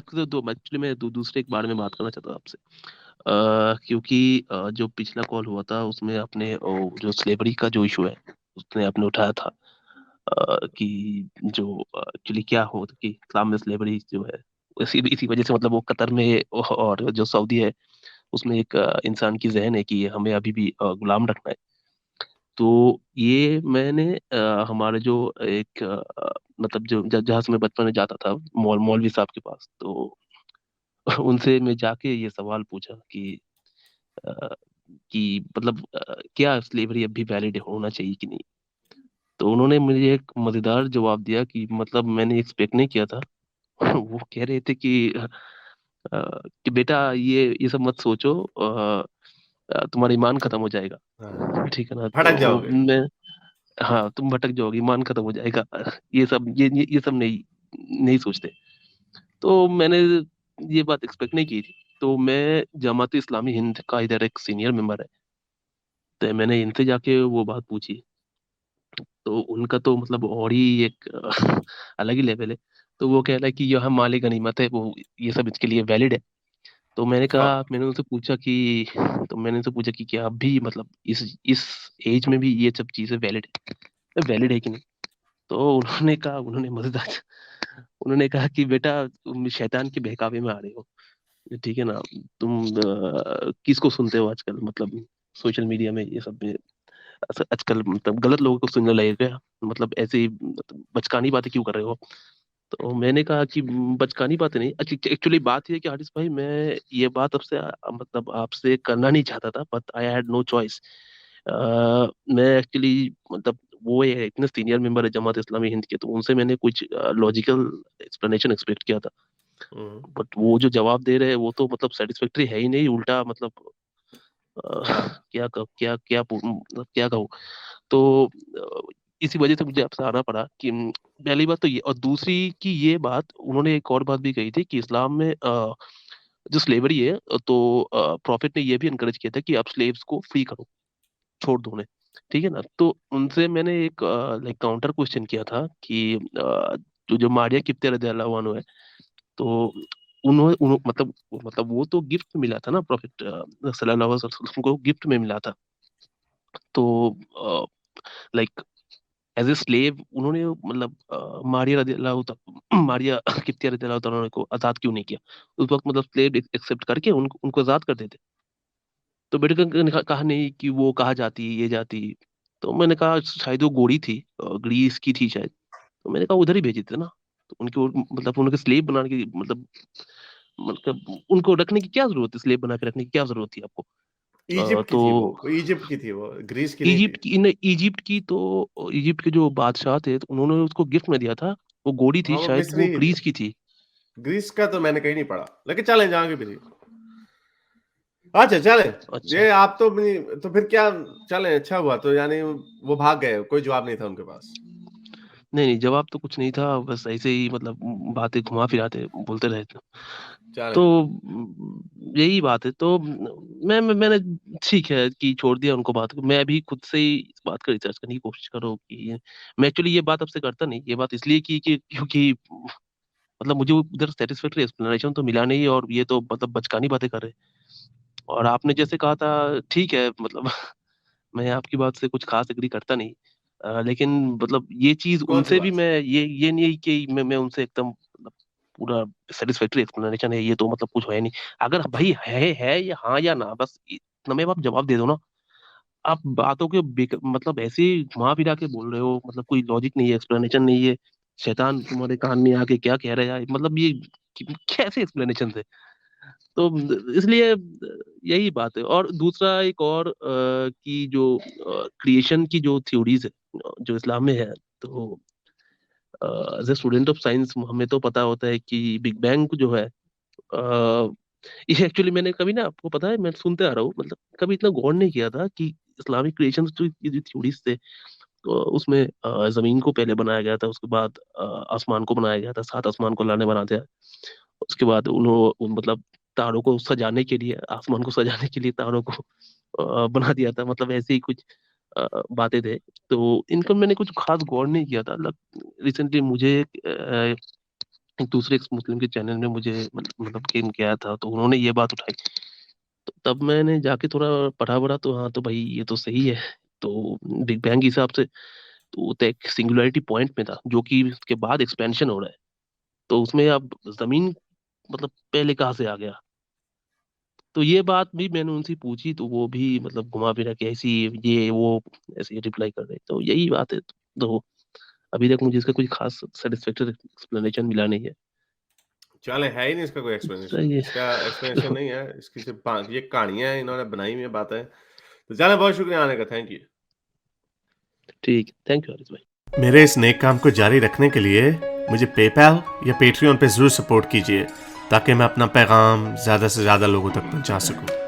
आपको तो एक्चुअली मैं दूसरे एक बारे में बात करना चाहता था आपसे। क्योंकि जो पिछला कॉल हुआ था उसमें आपने जो स्लेवरी का जो इशू है उसने आपने उठाया था। कि जो एक्चुअली क्या हो कि इस्लाम में स्लेवरी जो है इसी वजह से मतलब वो कतर में और जो सऊदी है उसमें एक इंसान की जहन है कि हमें अभी भी गुलाम रखना है। तो ये मैंने हमारे जो एक मतलब जो जहाँ से मैं बचपन में जाता था मौलवी साहब के पास, तो उनसे मैं जाके ये सवाल पूछा कि अ, कि मतलब क्या स्लेवरी अब भी वैलिड होना चाहिए कि नहीं। तो उन्होंने मुझे एक मजेदार जवाब दिया कि मतलब मैंने एक्सपेक्ट नहीं किया था। वो कह रहे थे कि बेटा ये सब मत सोचो, तुम्हारा ईमान खत्म हो जाएगा। हाँ, ठीक है ना, भटक तो जाओगे। मैं, हाँ तुम भटक जाओगे, ईमान खत्म हो जाएगा। ये सब नहीं नहीं सोचते। तो मैंने ये बात एक्सपेक्ट नहीं की थी। तो मैं जमात इस्लामी हिंद का इधर एक सीनियर मेंबर है, तो मैंने इनसे जाके वो बात पूछी। तो उनका तो मतलब और ही एक अलग ही लेवल है। तो वो कह रहा है कि यह माल गनीमत है, वो ये सब इसके लिए वैलिड है। तो हाँ, मैंने उनसे पूछा कि क्या अब भी मतलब इस एज में भी ये सब चीजें वैलिड है कि नहीं। तो उन्होंने उन्होंने कहा कि बेटा तुम शैतान के बहकावे में आ रहे हो। ठीक है ना, तुम किसको सुनते हो आजकल, मतलब सोशल मीडिया में ये सब में आजकल मतलब गलत लोगों को सुनने लगेगा, मतलब ऐसे ही मतलब बचकानी बातें क्यों कर रहे हो। तो मैंने कहा कि बचकानी बातें नहीं, एक्चुअली बात ये है कि हारिस भाई मैं ये बात आपसे मतलब आपसे करना नहीं चाहता था, but I had no choice. मैं एक्चुअली मतलब वो ये इतने सीनियर मेंबर है जमात इस्लामी हिंद के, तो उनसे मैंने कुछ लॉजिकल एक्सप्लेनेशन एक्सपेक्ट किया था। हम्म, बट वो जो जवाब दे रहे हैं वो तो मतलब सेटिस्फैक्टरी है ही नहीं, उल्टा मतलब मतलब क्या कहूँ। तो इसी वजह से मुझे आपसे आना पड़ा कि पहली बात तो ये, और दूसरी कि ये बात उन्होंने एक और बात भी कही थी कि इस्लाम में जो स्लेवरी है, तो प्रॉफिट ने ये भी इनकरेज किया था कि आप स्लेव्स को फ्री करो, छोड़ दो उन्हें। ठीक है ना, तो उनसे मैंने एक लाइक काउंटर क्वेश्चन किया था कि जो मारिया किप्ते रदियल्लाहु अन्हु है, तो मतलब वो तो गिफ्ट में मिला था ना, प्रॉफिट सल्लल्लाहु अलैहि वसल्लम को गिफ्ट में मिला था। तो लाइक एज ए स्लेव उन्होंने मतलब मारिया किप्तिया रदियल्लाहु तआला को आजाद क्यों नहीं किया उस वक्त, मतलब स्लेव एक्सेप्ट करके उनको आजाद कर देते। तो बेटे ने कहा नहीं कि वो कहा जाती ये जाती। तो मैंने कहा शायद वो गोरी थी, ग्रीस की थी शायद। तो मैंने कहा उधर ही भेज देते ना। तो मतलब उनके स्लेव बनाने की मतलब उनको रखने की क्या जरूरत है, स्लेव बना के रखने की क्या जरूरत थी आपको। इजिप्ट की थी वो, तो इजिप्ट की थी वो, ग्रीस की नहीं थी। इजिप्ट के जो बादशाह थे तो उन्होंने उसको गिफ्ट में दिया था। वो गोरी थी हाँ, वो शायद, मिस्री वो ही थी। ग्रीस की थी। ग्रीस का तो मैंने कहीं नहीं पढ़ा, लेकिन चलें जहाँ की भी थी। अच्छा, चलें। अच्छा। ये आप तो फिर क्या, चलें, अच्छा हुआ। तो यानी वो भाग गए, कोई जवाब नहीं था उनके पास। नहीं नहीं, जवाब तो कुछ नहीं था, बस ऐसे ही मतलब बातें घुमा फिराते बोलते रहे थे। तो चलें। यही बात है। तो मैंने ठीक है कि छोड़ दिया उनको बात को। मैं भी खुद से ही इस बात का रिसर्च करने की कोशिश करो कि मैं एक्चुअली ये बात आपसे करता नहीं, ये बात इसलिए की कि क्योंकि मतलब मुझे उधर सेटिस्फेक्टरी एक्सप्लेनेशन तो मिला नहीं, और ये तो मतलब बचकानी बातें कर रहे। और आपने जैसे कहा था ठीक है मतलब मैं आपकी बात से कुछ खास एग्री करता नहीं। लेकिन मतलब ये चीज कौन सी उनसे भी बात? मैं ये नहीं है कि मैं उनसे एकदम मतलब पूरा सेटिस्फैक्टरी एक्सप्लेनेशन है ये तो मतलब कुछ है नहीं। अगर भाई है या हाँ या ना, बस इतना में आप जवाब दे दो ना। आप बातों के मतलब ऐसे ही घुमा फिरा के बोल रहे हो, मतलब कोई लॉजिक नहीं है, एक्सप्लेनेशन नहीं है। शैतान तुम्हारे कान में आके क्या कह रहा है मतलब ये कैसे एक्सप्लेनेशन है। तो इसलिए यही बात है। और दूसरा एक और कि जो क्रिएशन की जो थ्योरीज है जो इस्लाम में है, तो as a student of science हमें तो पता होता है कि बिग बैंग जो है, ये एक्चुअली मैंने कभी ना, आपको पता है मैं सुनते आ रहा हूँ, मतलब कभी इतना गौर नहीं किया था कि इस्लामिक क्रिएशन जो ये जो थ्योरीज थे, तो उसमें जमीन को पहले बनाया गया था, उसके बाद आसमान को बनाया गया था, सात आसमान को अल्लाह ने बना दिया। उसके बाद उन्होंने मतलब तारों को सजाने के लिए, आसमान को सजाने के लिए तारों को बना दिया था, मतलब ऐसे ही कुछ बातें थे। तो इनका मैंने कुछ खास गौर नहीं किया था। रिसेंटली मुझे एक दूसरे एक्स मुस्लिम के चैनल में मुझे मतलब गेम किया था, तो उन्होंने ये बात उठाई। तो तब मैंने जाके थोड़ा पढ़ा तो हाँ, तो भाई ये तो सही है। तो बिग बैंग के हिसाब से तो वो तो एक सिंगुलैरिटी पॉइंट में था, जो कि उसके बाद एक्सपेंशन हो रहा है। तो उसमें अब जमीन मतलब पहले कहाँ से आ गया। तो ये बात भी मैंने उनसे पूछी, तो वो भी मतलब घुमा फिरा के ऐसी ये वो ऐसे रिप्लाई कर रहे। तो यही बात है। तो अभी तक मुझे इसका कोई खास सेटिस्फैक्टरी एक्सप्लेनेशन मिला नहीं है। चले, है ही नहीं इसका कोई एक्सप्लेनेशन, सही है। इसका एक्सप्लेनेशन नहीं है, इसकी सिर्फ ये कहानियां हैं, इन्होंने बनाई हुई है बातें। तो चले, बहुत शुक्रिया आने का, थैंक यू। ठीक है, थैंक यू हारिस भाई। मेरे इस नेक काम को जारी रखने के लिए मुझे पेपैल या पेट्रियन पे जरूर सपोर्ट कीजिए, ताकि मैं अपना पैगाम ज़्यादा से ज़्यादा लोगों तक पहुंचा सकूं।